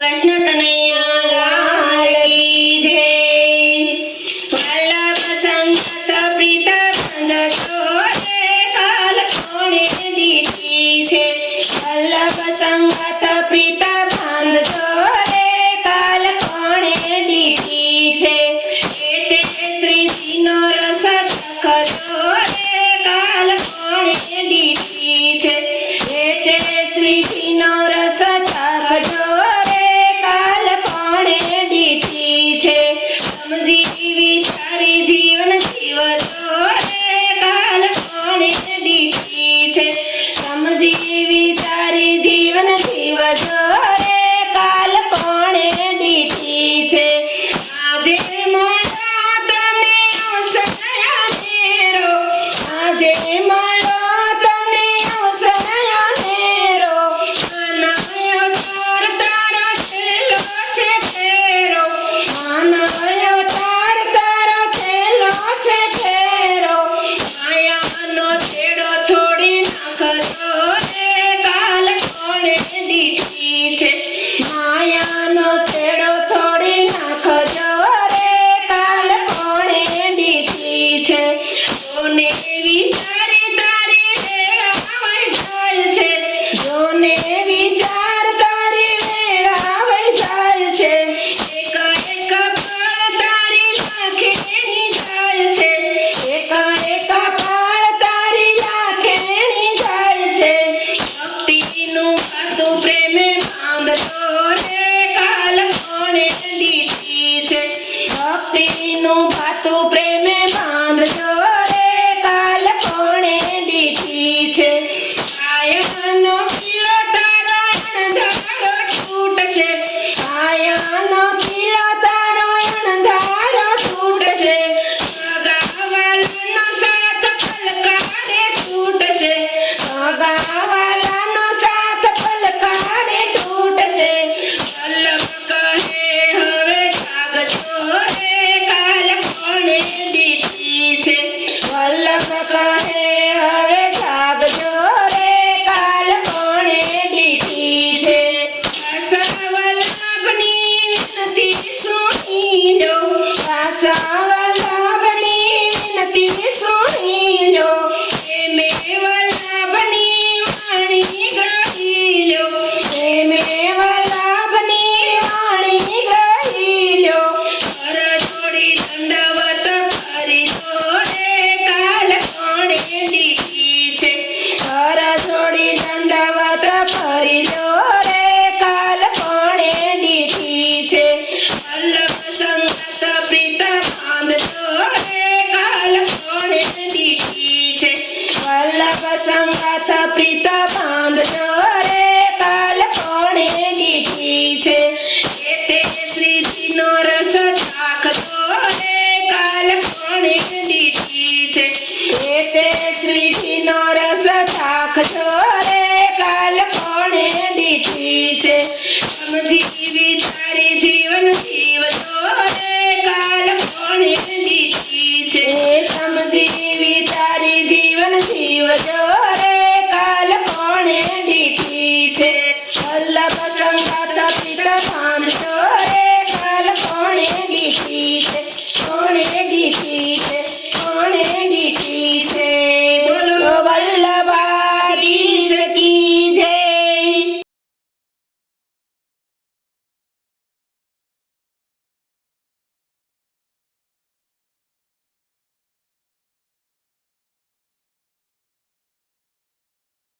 કૃષ્ણ કનૈયા લાલ કી જય। વલ્લભ સંગત પ્રીત બંધ તોરે કાલ કોણે દીધી છે। વલ્લભ સંગત પ્રીત બંધ તોરે કાલ કોણે દીધી છે। એટલે શ્રીજીનો રસ ચખજો રે કાલ કોણે દીધી છે। એટલે શ્રીજીનો રસ ચખજો સમજી વિચારી જીવન જીવજો રે કાલ કોણે દીધી છે। સમજી વિચારી જીવન જીવજો રે કાલ કોણે દીધી છે। આજે મળ્યો તને અવસરયા નેરો, આજે મળ્યો તને અવસરયા નેરો, માનવ અવતાર તારો છેલ્લો છે ફેરો, માનવ માયાનો છેડો છોડી નાખજો રે કાલ કોણે દીધી છે। જોને વિચારી તારી વેળા જાય છે, જોને વિચાર તારી વેળા જાય છે, એક એક પળ તારી લાખેણી જાય છે, એક એક પળ તારી લાખેણી જાય છે। ભક્તિનું પાતું પ્રેમે બાંધજો રે કાલ કોણે દીધી છે। ભક્તિનું પાતું પ્રેમે બાંધજો રે કાલ કોણે દીધી છે। કાયાનો કિલ્લો તારો અણધારો તૂટશે, કાયાનો કિલ્લો તારો અણધારો તૂટશે, ભગાવાલાનો સાથ પલકારે તૂટશે, ભગાવાલાનો સાથ પલકારે તૂટશે। વલ્લભ કહે હવે જાગજો રે કાલ કોણે દીધી છે। વલ્લભ કહે હવે જાગજો રે કાલ કોણે દીધી છે। વલ્લભની વિનતી સુણી લો,